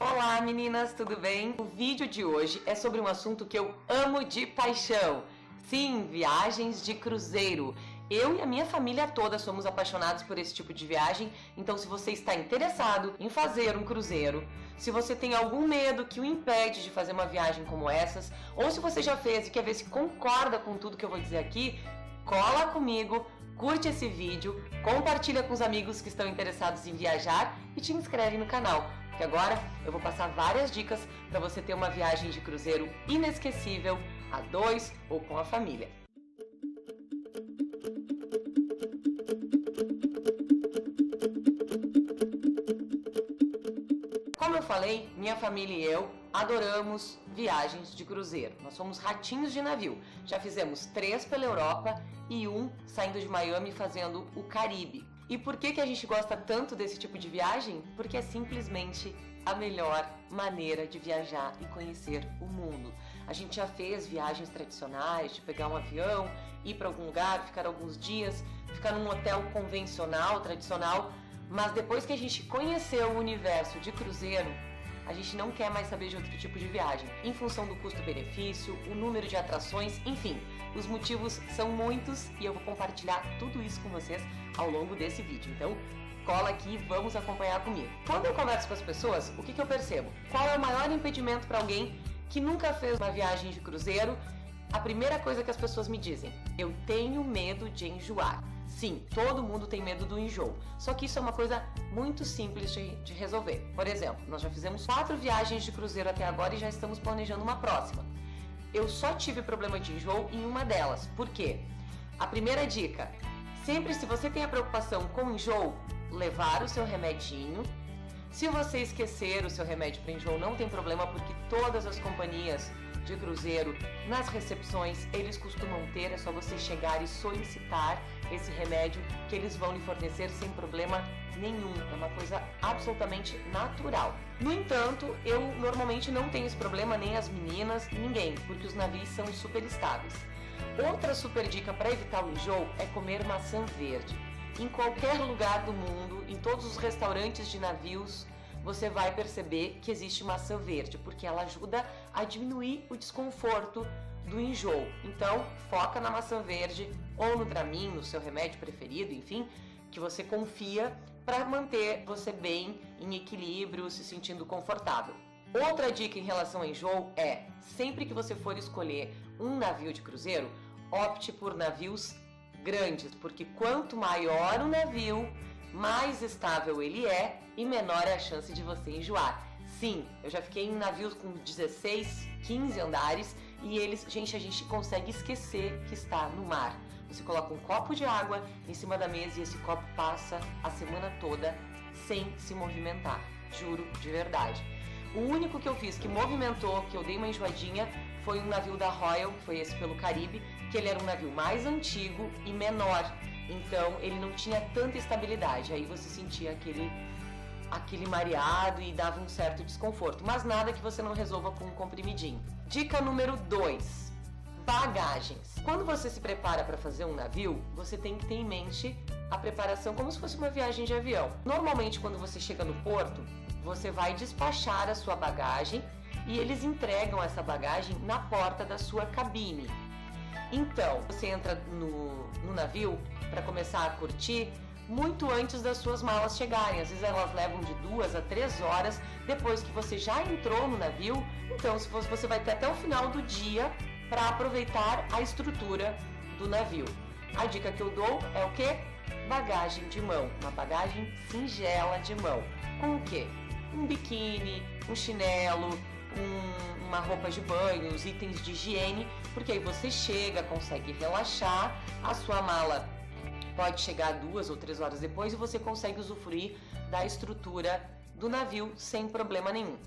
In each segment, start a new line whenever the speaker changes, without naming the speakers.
Olá meninas, tudo bem? O vídeo de hoje é sobre um assunto que eu amo de paixão. Sim, viagens de cruzeiro. Eu e a minha família toda somos apaixonados por esse tipo de viagem, então se você está interessado em fazer um cruzeiro, se você tem algum medo que o impede de fazer uma viagem como essas, ou se você já fez e quer ver se concorda com tudo que eu vou dizer aqui, cola comigo, curte esse vídeo, compartilha com os amigos que estão interessados em viajar e te inscreve no canal, porque agora eu vou passar várias dicas para você ter uma viagem de cruzeiro inesquecível, a dois ou com a família. Como eu falei, minha família e eu adoramos viagens de cruzeiro. Nós somos ratinhos de navio. Já fizemos 3 pela Europa e 1 saindo de Miami fazendo o Caribe. E por que a gente gosta tanto desse tipo de viagem? Porque é simplesmente a melhor maneira de viajar e conhecer o mundo. A gente já fez viagens tradicionais, de pegar um avião, ir para algum lugar, ficar alguns dias, ficar num hotel convencional, tradicional, mas depois que a gente conheceu o universo de cruzeiro, a gente não quer mais saber de outro tipo de viagem, em função do custo-benefício, o número de atrações, enfim, os motivos são muitos e eu vou compartilhar tudo isso com vocês ao longo desse vídeo. Então, cola aqui e vamos acompanhar comigo. Quando eu converso com as pessoas, o que eu percebo? Qual é o maior impedimento para alguém que nunca fez uma viagem de cruzeiro? A primeira coisa que as pessoas me dizem: eu tenho medo de enjoar. Sim, todo mundo tem medo do enjoo, só que isso é uma coisa muito simples de resolver. Por exemplo, nós já fizemos 4 viagens de cruzeiro até agora e já estamos planejando uma próxima. Eu só tive problema de enjoo em uma delas. Por quê? A primeira dica: sempre se você tem a preocupação com enjoo, levar o seu remedinho. Se você esquecer o seu remédio para enjoo, não tem problema, porque todas as companhias de cruzeiro, nas recepções, eles costumam ter, é só você chegar e solicitar esse remédio que eles vão lhe fornecer sem problema nenhum, é uma coisa absolutamente natural. No entanto, eu normalmente não tenho esse problema, nem as meninas, ninguém, porque os navios são super estáveis. Outra super dica para evitar o enjoo é comer maçã verde. Em qualquer lugar do mundo, em todos os restaurantes de navios, você vai perceber que existe maçã verde, porque ela ajuda a diminuir o desconforto do enjoo. Então, foca na maçã verde ou no Dramin, no seu remédio preferido, enfim, que você confia para manter você bem, em equilíbrio, se sentindo confortável. Outra dica em relação ao enjoo é, sempre que você for escolher um navio de cruzeiro, opte por navios grandes, porque quanto maior o navio, mais estável ele é e menor é a chance de você enjoar. Sim, eu já fiquei em navios com 16, 15 andares e eles, a gente consegue esquecer que está no mar. Você coloca um copo de água em cima da mesa e esse copo passa a semana toda sem se movimentar. Juro, de verdade. O único que eu fiz que movimentou, que eu dei uma enjoadinha, foi um navio da Royal, que foi esse pelo Caribe, que ele era um navio mais antigo e menor. Então ele não tinha tanta estabilidade, aí você sentia aquele mareado e dava um certo desconforto, mas nada que você não resolva com um comprimidinho. Dica número 2, bagagens. Quando você se prepara para fazer um navio, você tem que ter em mente a preparação como se fosse uma viagem de avião. Normalmente quando você chega no porto, você vai despachar a sua bagagem e eles entregam essa bagagem na porta da sua cabine. Então, você entra no navio para começar a curtir muito antes das suas malas chegarem. Às vezes elas levam de 2 a 3 horas depois que você já entrou no navio. Então, se você vai ter até o final do dia para aproveitar a estrutura do navio. A dica que eu dou é o quê? Bagagem de mão, uma bagagem singela de mão. Com o quê? Um biquíni, um chinelo, uma roupa de banho, os itens de higiene, porque aí você chega, consegue relaxar, a sua mala pode chegar 2 ou 3 horas depois e você consegue usufruir da estrutura do navio sem problema nenhum.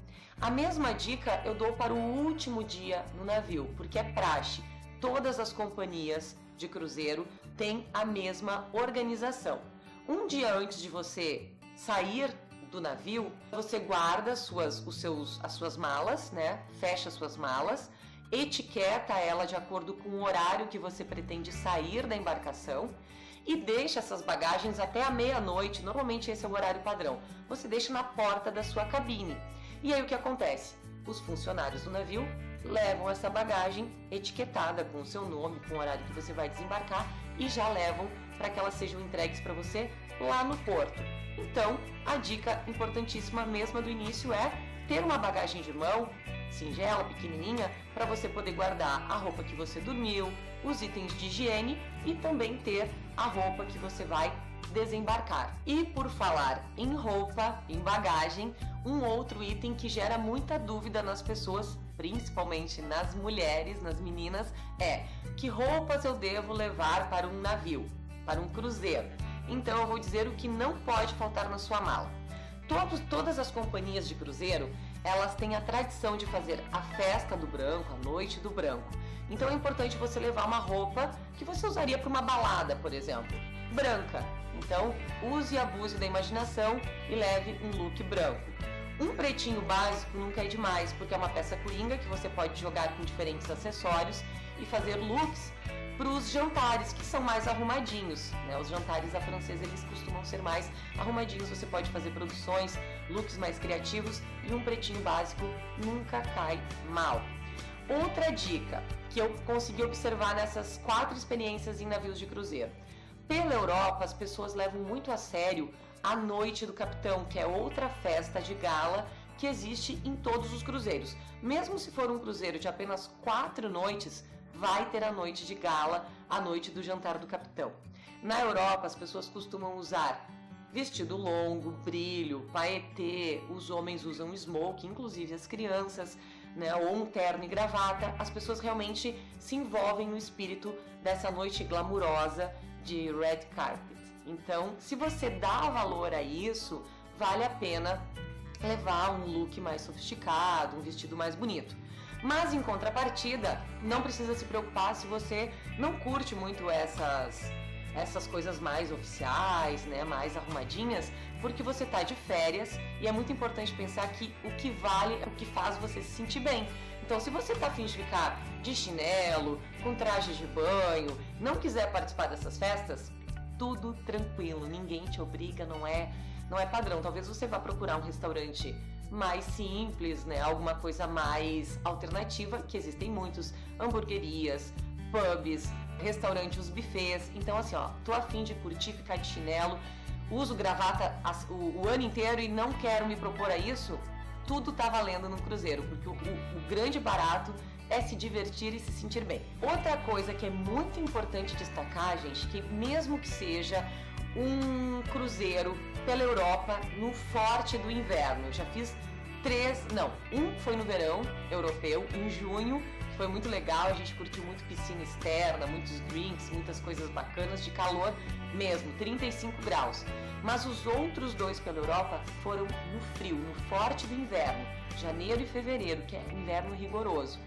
A mesma dica eu dou para o último dia no navio, porque é praxe. Todas as companhias de cruzeiro têm a mesma organização. Um dia antes de você sair do navio, você guarda as suas malas, né? Fecha as suas malas, etiqueta ela de acordo com o horário que você pretende sair da embarcação e deixa essas bagagens até a meia-noite. Normalmente esse é o horário padrão. Você deixa na porta da sua cabine. E aí o que acontece? Os funcionários do navio levam essa bagagem etiquetada com o seu nome, com o horário que você vai desembarcar e já levam para que elas sejam entregues para você lá no porto. Então, a dica importantíssima mesmo do início é ter uma bagagem de mão singela, pequenininha, para você poder guardar a roupa que você dormiu, os itens de higiene e também ter a roupa que você vai desembarcar. E por falar em roupa, em bagagem, um outro item que gera muita dúvida nas pessoas, principalmente nas mulheres, nas meninas, é: que roupas eu devo levar para um navio, para um cruzeiro? Então eu vou dizer o que não pode faltar na sua mala. Todas as companhias de cruzeiro, elas têm a tradição de fazer a festa do branco, a noite do branco. Então é importante você levar uma roupa que você usaria para uma balada, por exemplo, branca. Então use e abuse da imaginação e leve um look branco. Um pretinho básico nunca é demais, porque é uma peça coringa que você pode jogar com diferentes acessórios e fazer looks para os jantares, que são mais arrumadinhos, né? Os jantares à francesa, eles costumam ser mais arrumadinhos, você pode fazer produções, looks mais criativos, e um pretinho básico nunca cai mal. Outra dica que eu consegui observar nessas 4 experiências em navios de cruzeiro: pela Europa, as pessoas levam muito a sério a Noite do Capitão, que é outra festa de gala que existe em todos os cruzeiros. Mesmo se for um cruzeiro de apenas 4 noites, vai ter a noite de gala, a noite do jantar do capitão. Na Europa, as pessoas costumam usar vestido longo, brilho, paetê, os homens usam smoke, inclusive as crianças, né, ou um terno e gravata. As pessoas realmente se envolvem no espírito dessa noite glamurosa de red carpet. Então, se você dá valor a isso, vale a pena levar um look mais sofisticado, um vestido mais bonito. Mas em contrapartida, não precisa se preocupar se você não curte muito essas coisas mais oficiais, né, mais arrumadinhas, porque você tá de férias e é muito importante pensar que o que vale é o que faz você se sentir bem. Então, se você tá a fim de ficar de chinelo, com traje de banho, não quiser participar dessas festas, tudo tranquilo, ninguém te obriga, não é padrão. Talvez você vá procurar um restaurante mais simples, né? Alguma coisa mais alternativa, que existem muitos, hamburguerias, pubs, restaurantes, buffets. Então assim, ó, tô a fim de curtir, ficar de chinelo, uso gravata o ano inteiro e não quero me propor a isso, tudo tá valendo no cruzeiro, porque o grande barato é se divertir e se sentir bem. Outra coisa que é muito importante destacar, gente, que mesmo que seja um cruzeiro pela Europa no forte do inverno, eu já fiz um foi no verão europeu, em junho, que foi muito legal, a gente curtiu muito piscina externa, muitos drinks, muitas coisas bacanas, de calor mesmo, 35 graus. Mas os outros 2 pela Europa foram no frio, no forte do inverno, janeiro e fevereiro, que é inverno rigoroso.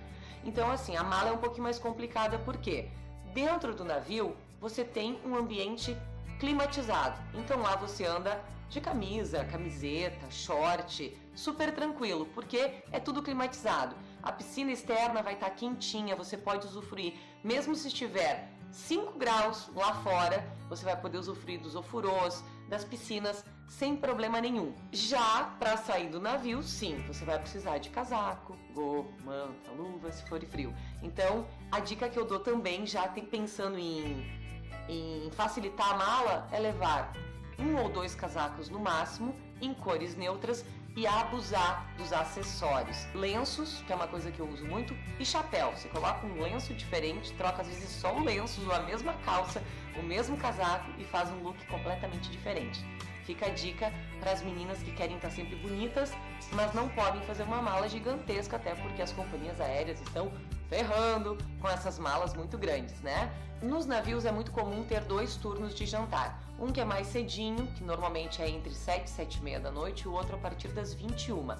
Então assim, a mala é um pouquinho mais complicada, porque dentro do navio você tem um ambiente climatizado, então lá você anda de camisa, camiseta, short, super tranquilo, porque é tudo climatizado. A piscina externa vai estar quentinha, você pode usufruir, mesmo se estiver 5 graus lá fora, você vai poder usufruir dos ofurôs, das piscinas, sem problema nenhum. Já para sair do navio, sim, você vai precisar de casaco, gorro, manta, luva, se for frio. Então, a dica que eu dou também, já pensando em facilitar a mala, é levar 1 ou 2 casacos no máximo, em cores neutras, e abusar dos acessórios. Lenços, que é uma coisa que eu uso muito, e chapéu. Você coloca um lenço diferente, troca às vezes só o lenço, ou a mesma calça, o mesmo casaco e faz um look completamente diferente. Fica a dica para as meninas que querem estar sempre bonitas, mas não podem fazer uma mala gigantesca, até porque as companhias aéreas estão ferrando com essas malas muito grandes, né? Nos navios é muito comum ter 2 turnos de jantar. Um que é mais cedinho, que normalmente é entre 7 e 7 e meia da noite, e o outro a partir das 21.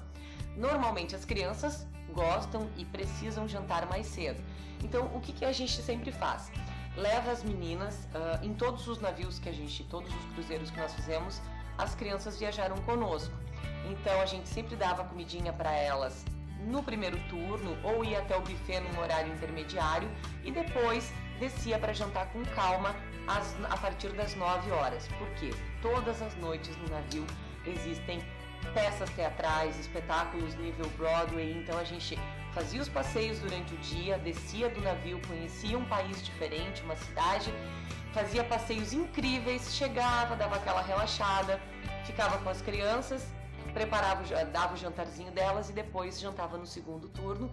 Normalmente as crianças gostam e precisam jantar mais cedo. Então o que a gente sempre faz? Leva as meninas, em todos os navios todos os cruzeiros que nós fizemos, as crianças viajaram conosco. Então a gente sempre dava comidinha para elas no primeiro turno, ou ia até o buffet num horário intermediário e depois descia para jantar com calma a partir das 9 horas, porque todas as noites no navio existem peças teatrais, espetáculos nível Broadway. Então a gente fazia os passeios durante o dia, descia do navio, conhecia um país diferente, uma cidade, fazia passeios incríveis, chegava, dava aquela relaxada, ficava com as crianças, preparava, dava o jantarzinho delas e depois jantava no segundo turno,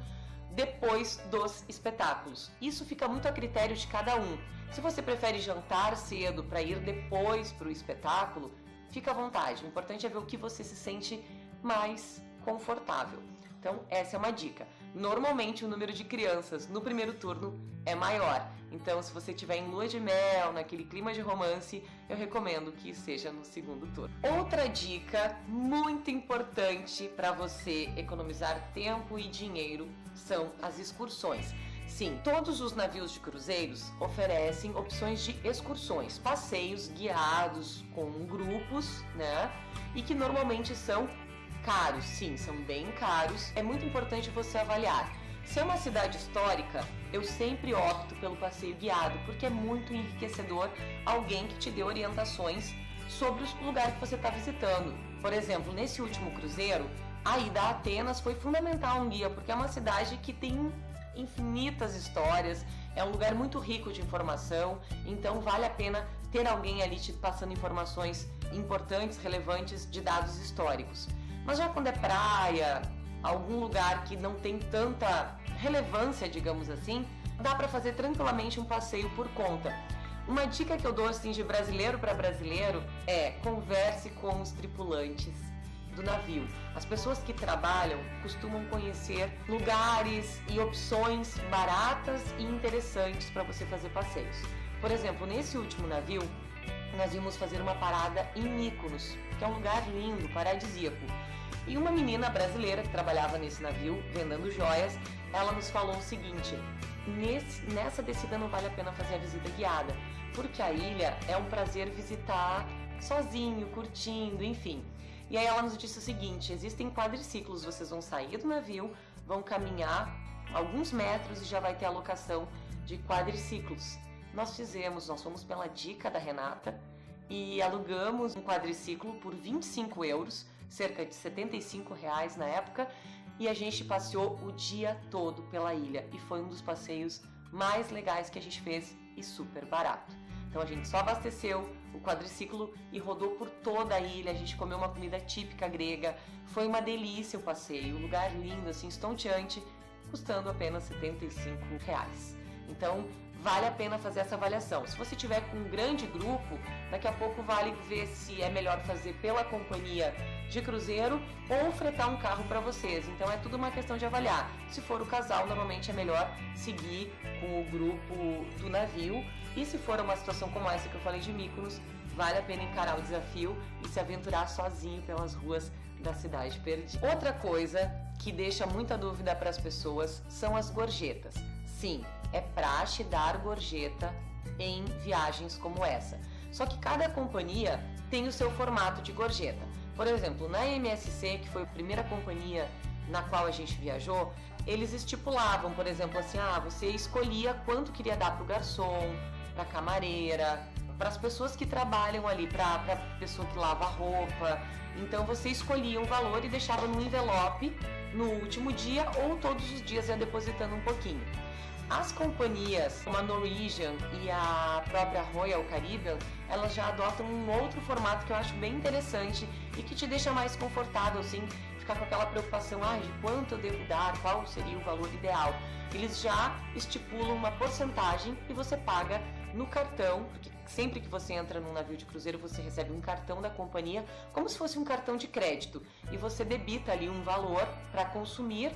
depois dos espetáculos. Isso fica muito a critério de cada um. Se você prefere jantar cedo para ir depois para o espetáculo, fica à vontade. O importante é ver o que você se sente mais confortável. Então, essa é uma dica. Normalmente, o número de crianças no primeiro turno é maior. Então, se você estiver em lua de mel, naquele clima de romance, eu recomendo que seja no segundo turno. Outra dica muito importante para você economizar tempo e dinheiro são as excursões. Sim, todos os navios de cruzeiros oferecem opções de excursões, passeios guiados com grupos, né? E que normalmente são caros, sim, são bem caros. É muito importante você avaliar. Se é uma cidade histórica, eu sempre opto pelo passeio guiado, porque é muito enriquecedor alguém que te dê orientações sobre os lugares que você está visitando. Por exemplo, nesse último cruzeiro, a ida a Atenas foi fundamental um guia, porque é uma cidade que tem infinitas histórias, é um lugar muito rico de informação, então vale a pena ter alguém ali te passando informações importantes, relevantes de dados históricos. Mas já quando é praia, algum lugar que não tem tanta relevância, digamos assim, dá para fazer tranquilamente um passeio por conta. Uma dica que eu dou assim de brasileiro para brasileiro é: converse com os tripulantes do navio. As pessoas que trabalham costumam conhecer lugares e opções baratas e interessantes para você fazer passeios. Por exemplo, nesse último navio, nós íamos fazer uma parada em Mykonos, que é um lugar lindo, paradisíaco. E uma menina brasileira que trabalhava nesse navio, vendendo joias, ela nos falou o seguinte: nessa descida não vale a pena fazer a visita guiada, porque a ilha é um prazer visitar sozinho, curtindo, enfim. E aí ela nos disse o seguinte: existem quadriciclos, vocês vão sair do navio, vão caminhar alguns metros e já vai ter a locação de quadriciclos. Nós fomos pela dica da Renata e alugamos um quadriciclo por 25 euros, cerca de R$75 na época, e a gente passeou o dia todo pela ilha e foi um dos passeios mais legais que a gente fez e super barato. Então a gente só abasteceu o quadriciclo e rodou por toda a ilha, a gente comeu uma comida típica grega, foi uma delícia o passeio, um lugar lindo, assim, estonteante, custando apenas R$75. Então vale a pena fazer essa avaliação. Se você tiver com um grande grupo, daqui a pouco vale ver se é melhor fazer pela companhia de cruzeiro ou fretar um carro para vocês. Então é tudo uma questão de avaliar. Se for o casal, normalmente é melhor seguir com o grupo do navio. E se for uma situação como essa que eu falei de Mykonos, vale a pena encarar o desafio e se aventurar sozinho pelas ruas da cidade perdida. Outra coisa que deixa muita dúvida para as pessoas são as gorjetas. Sim, é praxe dar gorjeta em viagens como essa. Só que cada companhia tem o seu formato de gorjeta. Por exemplo, na MSC, que foi a primeira companhia na qual a gente viajou, eles estipulavam, por exemplo, assim, você escolhia quanto queria dar para o garçom, para a camareira, para as pessoas que trabalham ali, para a pessoa que lava a roupa. Então você escolhia um valor e deixava no envelope no último dia ou todos os dias ia depositando um pouquinho. As companhias como a Norwegian e a própria Royal Caribbean, elas já adotam um outro formato que eu acho bem interessante e que te deixa mais confortável, assim, ficar com aquela preocupação, de quanto eu devo dar, qual seria o valor ideal. Eles já estipulam uma porcentagem e você paga no cartão, porque sempre que você entra num navio de cruzeiro, você recebe um cartão da companhia, como se fosse um cartão de crédito, e você debita ali um valor para consumir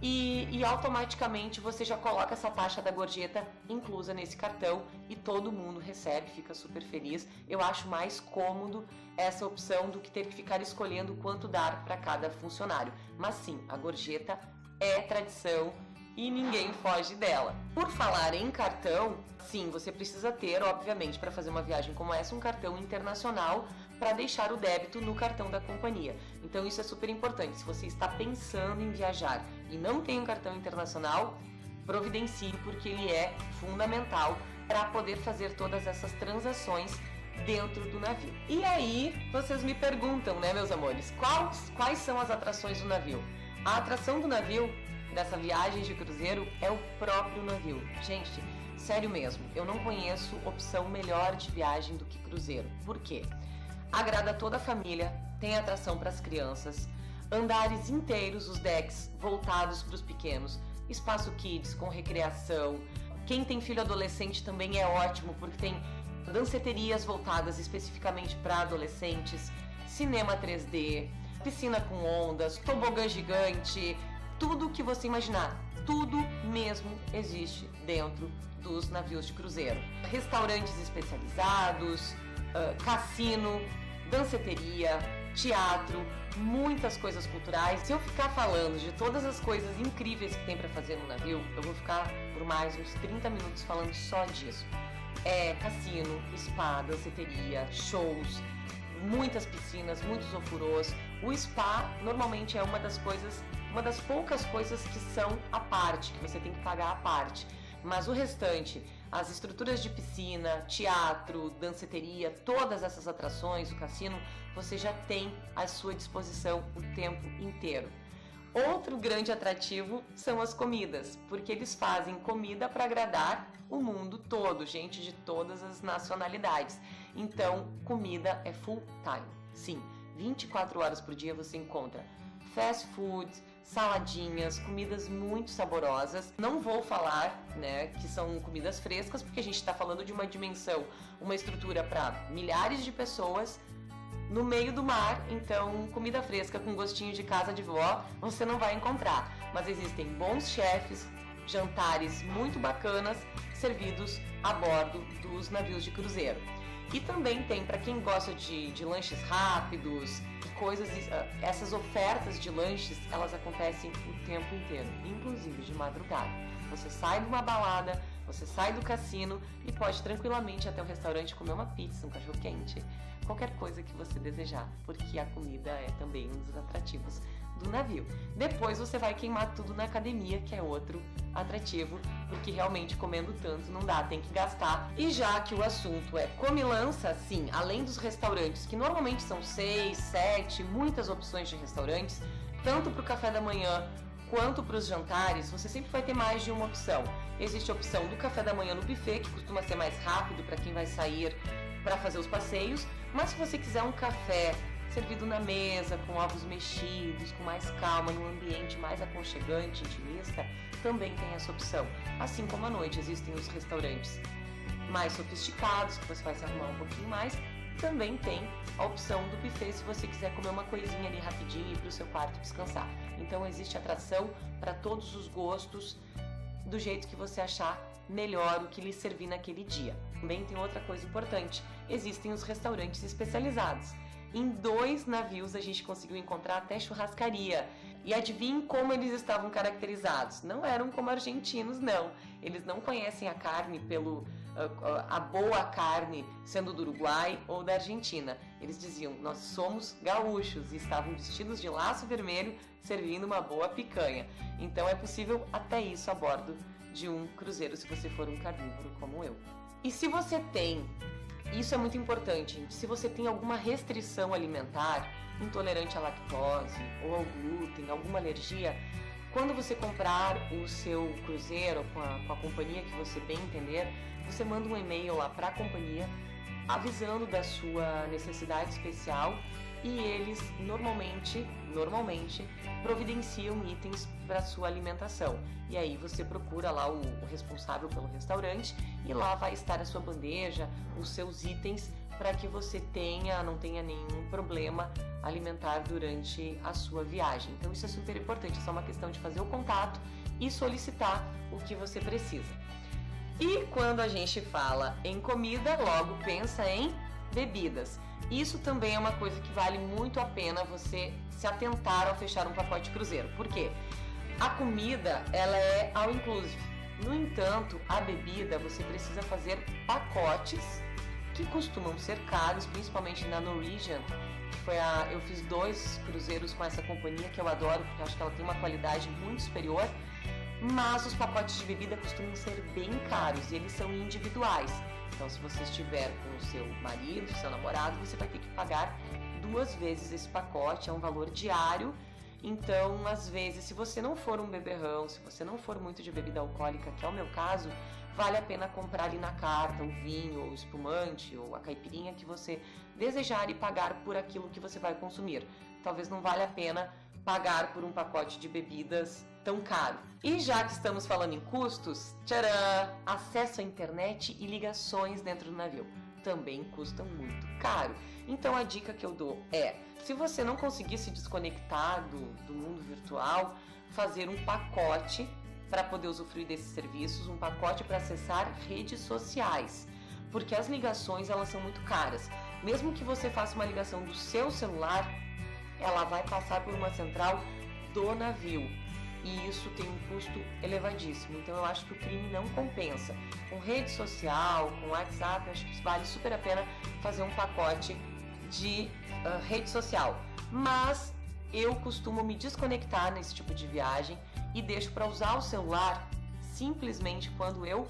e automaticamente você já coloca essa taxa da gorjeta inclusa nesse cartão e todo mundo recebe, fica super feliz. Eu acho mais cômodo essa opção do que ter que ficar escolhendo quanto dar para cada funcionário. Mas sim, a gorjeta é tradição e ninguém foge dela. Por falar em cartão, sim, você precisa ter, obviamente, para fazer uma viagem como essa, um cartão internacional para deixar o débito no cartão da companhia. Então isso é super importante. Se você está pensando em viajar e não tem um cartão internacional, providencie, porque ele é fundamental para poder fazer todas essas transações dentro do navio. E aí, vocês me perguntam, né, meus amores, quais são as atrações do navio? A atração do navio, dessa viagem de cruzeiro, é o próprio navio. Gente, sério mesmo, eu não conheço opção melhor de viagem do que cruzeiro. Por quê? Agrada toda a família, tem atração para as crianças, andares inteiros, os decks voltados para os pequenos, espaço kids com recreação. Quem tem filho adolescente também é ótimo, porque tem danceterias voltadas especificamente para adolescentes, cinema 3D, piscina com ondas, tobogã gigante, tudo que você imaginar, tudo mesmo existe dentro dos navios de cruzeiro. Restaurantes especializados, cassino, danceteria, teatro, muitas coisas culturais. Se eu ficar falando de todas as coisas incríveis que tem para fazer no navio, eu vou ficar por mais uns 30 minutos falando só disso. Cassino, spa, danceteria, shows, muitas piscinas, muitos ofurôs. O spa normalmente é uma das poucas coisas que são à parte, que você tem que pagar à parte. Mas o restante, as estruturas de piscina, teatro, danceteria, todas essas atrações, o cassino, você já tem à sua disposição o tempo inteiro. Outro grande atrativo são as comidas, porque eles fazem comida para agradar o mundo todo, gente de todas as nacionalidades. Então, comida é full time. Sim, 24 horas por dia você encontra fast food, saladinhas, comidas muito saborosas. Não vou falar, né, que são comidas frescas, porque a gente está falando de uma dimensão, uma estrutura para milhares de pessoas no meio do mar, então comida fresca com gostinho de casa de vó você não vai encontrar. Mas existem bons chefes, jantares muito bacanas servidos a bordo dos navios de cruzeiro. E também tem, para quem gosta de lanches rápidos, essas ofertas de lanches, elas acontecem o tempo inteiro, inclusive de madrugada. Você sai de uma balada, você sai do cassino e pode tranquilamente ir até o restaurante comer uma pizza, um cachorro-quente, qualquer coisa que você desejar, porque a comida é também um dos atrativos do navio. Depois você vai queimar tudo na academia, que é outro atrativo, porque realmente comendo tanto não dá, tem que gastar. E já que o assunto é comilança, sim, além dos restaurantes, que normalmente são 6, 7, muitas opções de restaurantes, tanto para o café da manhã quanto para os jantares, você sempre vai ter mais de uma opção. Existe a opção do café da manhã no buffet, que costuma ser mais rápido para quem vai sair para fazer os passeios, mas se você quiser um café servido na mesa, com ovos mexidos, com mais calma, num ambiente mais aconchegante, intimista, também tem essa opção. Assim como à noite existem os restaurantes mais sofisticados, que você vai se arrumar um pouquinho mais, também tem a opção do buffet se você quiser comer uma coisinha ali rapidinho e ir para o seu quarto descansar. Então existe atração para todos os gostos, do jeito que você achar melhor o que lhe servir naquele dia. Também tem outra coisa importante, existem os restaurantes especializados. Em 2 navios a gente conseguiu encontrar até churrascaria. E adivinhem como eles estavam caracterizados? Não eram como argentinos, não. Eles não conhecem a carne a boa carne sendo do Uruguai ou da Argentina. Eles diziam, nós somos gaúchos, e estavam vestidos de laço vermelho servindo uma boa picanha. Então é possível até isso a bordo de um cruzeiro se você for um carnívoro como eu. E se você tem, isso é muito importante, gente, se você tem alguma restrição alimentar, intolerante à lactose ou ao glúten, alguma alergia, quando você comprar o seu cruzeiro com a companhia que você bem entender, você manda um e-mail lá para a companhia avisando da sua necessidade especial e eles normalmente providenciam itens para sua alimentação. E aí você procura lá o responsável pelo restaurante e lá vai estar a sua bandeja, os seus itens, para que você não tenha nenhum problema alimentar durante a sua viagem. Então isso é super importante, é só uma questão de fazer o contato e solicitar o que você precisa. E quando a gente fala em comida, logo pensa em bebidas. Isso também é uma coisa que vale muito a pena você se atentar ao fechar um pacote cruzeiro. Por quê? A comida, ela é all inclusive. No entanto, a bebida, você precisa fazer pacotes que costumam ser caros, principalmente na Norwegian. Eu fiz 2 cruzeiros com essa companhia que eu adoro, porque eu acho que ela tem uma qualidade muito superior. Mas os pacotes de bebida costumam ser bem caros e eles são individuais. Então, se você estiver com o seu marido, seu namorado, você vai ter que pagar 2 vezes esse pacote, é um valor diário. Então, às vezes, se você não for um beberrão, se você não for muito de bebida alcoólica, que é o meu caso, vale a pena comprar ali na carta o vinho, ou o espumante, ou a caipirinha que você desejar e pagar por aquilo que você vai consumir. Talvez não valha a pena pagar por um pacote de bebidas tão caro. E já que estamos falando em custos, tcharam! Acesso à internet e ligações dentro do navio também custam muito caro. Então a dica que eu dou é, se você não conseguir se desconectar do mundo virtual, fazer um pacote para poder usufruir desses serviços, um pacote para acessar redes sociais, porque as ligações elas são muito caras. Mesmo que você faça uma ligação do seu celular, ela vai passar por uma central do navio. E isso tem um custo elevadíssimo, então eu acho que o crime não compensa. Com rede social, com WhatsApp, eu acho que vale super a pena fazer um pacote de rede social. Mas eu costumo me desconectar nesse tipo de viagem e deixo para usar o celular simplesmente quando eu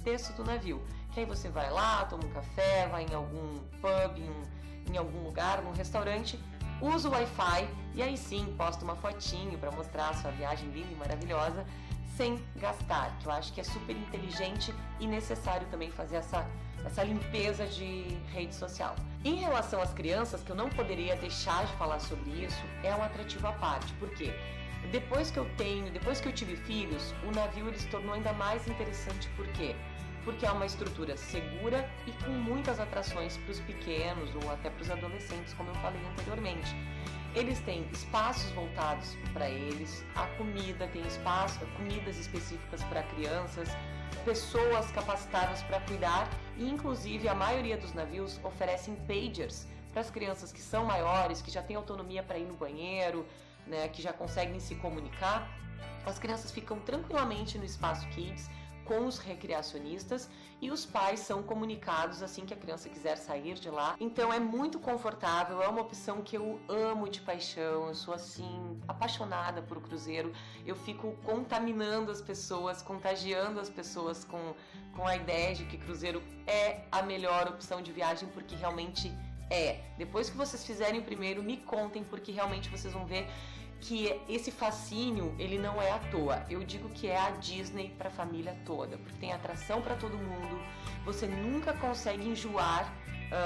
desço do navio. Que aí você vai lá, toma um café, vai em algum pub, em algum lugar, num restaurante, usa o Wi-Fi e aí sim posta uma fotinho para mostrar a sua viagem linda e maravilhosa sem gastar, que eu acho que é super inteligente e necessário também fazer essa limpeza de rede social. Em relação às crianças, que eu não poderia deixar de falar sobre isso, é um atrativo à parte. Por quê? Depois que eu tive filhos, o navio ele se tornou ainda mais interessante. Por quê? Porque é uma estrutura segura e com muitas atrações para os pequenos ou até para os adolescentes, como eu falei anteriormente. Eles têm espaços voltados para eles, a comida tem comidas específicas para crianças, pessoas capacitadas para cuidar e, inclusive, a maioria dos navios oferecem pagers para as crianças que são maiores, que já têm autonomia para ir no banheiro, né, que já conseguem se comunicar. As crianças ficam tranquilamente no espaço Kids com os recreacionistas e os pais são comunicados assim que a criança quiser sair de lá. Então é muito confortável, é uma opção que eu amo de paixão, eu sou assim apaixonada por cruzeiro, eu fico contaminando as pessoas, contagiando as pessoas com a ideia de que cruzeiro é a melhor opção de viagem, porque realmente é. Depois que vocês fizerem o primeiro, me contem, porque realmente vocês vão ver que esse fascínio, ele não é à toa. Eu digo que é a Disney para a família toda, porque tem atração para todo mundo, você nunca consegue enjoar.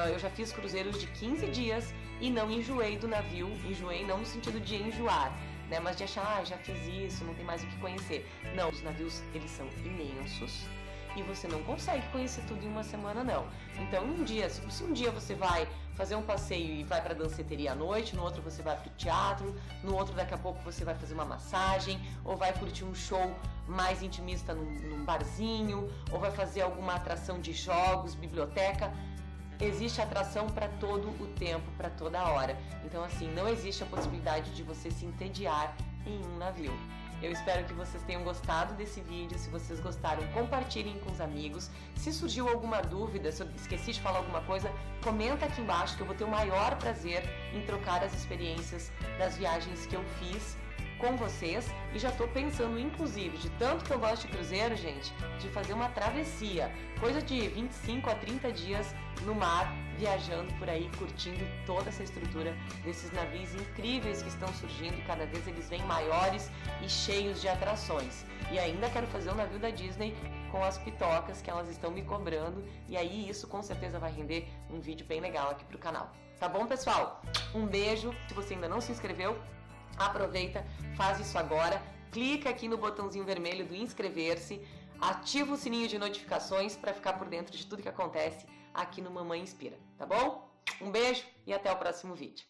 Eu já fiz cruzeiros de 15 dias e não enjoei do navio, enjoei não no sentido de enjoar, né, mas de achar, já fiz isso, não tem mais o que conhecer. Não, os navios, eles são imensos e você não consegue conhecer tudo em uma semana, não. Então, se um dia você vai fazer um passeio e vai para a danceteria à noite, no outro você vai para o teatro, no outro daqui a pouco você vai fazer uma massagem, ou vai curtir um show mais intimista num barzinho, ou vai fazer alguma atração de jogos, biblioteca. Existe atração para todo o tempo, para toda hora. Então, assim, não existe a possibilidade de você se entediar em um navio. Eu espero que vocês tenham gostado desse vídeo. Se vocês gostaram, compartilhem com os amigos. Se surgiu alguma dúvida, se eu esqueci de falar alguma coisa, comenta aqui embaixo que eu vou ter o maior prazer em trocar as experiências das viagens que eu fiz com vocês. E já tô pensando, inclusive, de tanto que eu gosto de cruzeiro, gente, de fazer uma travessia, coisa de 25 a 30 dias no mar, viajando por aí, curtindo toda essa estrutura desses navios incríveis que estão surgindo e cada vez eles vêm maiores e cheios de atrações. E ainda quero fazer o navio da Disney com as pitocas que elas estão me cobrando, e aí isso com certeza vai render um vídeo bem legal aqui pro canal. Tá bom, pessoal? Um beijo. Se você ainda não se inscreveu, aproveita, faz isso agora, clica aqui no botãozinho vermelho do inscrever-se, ativa o sininho de notificações para ficar por dentro de tudo que acontece aqui no Mamãe Inspira, tá bom? Um beijo e até o próximo vídeo.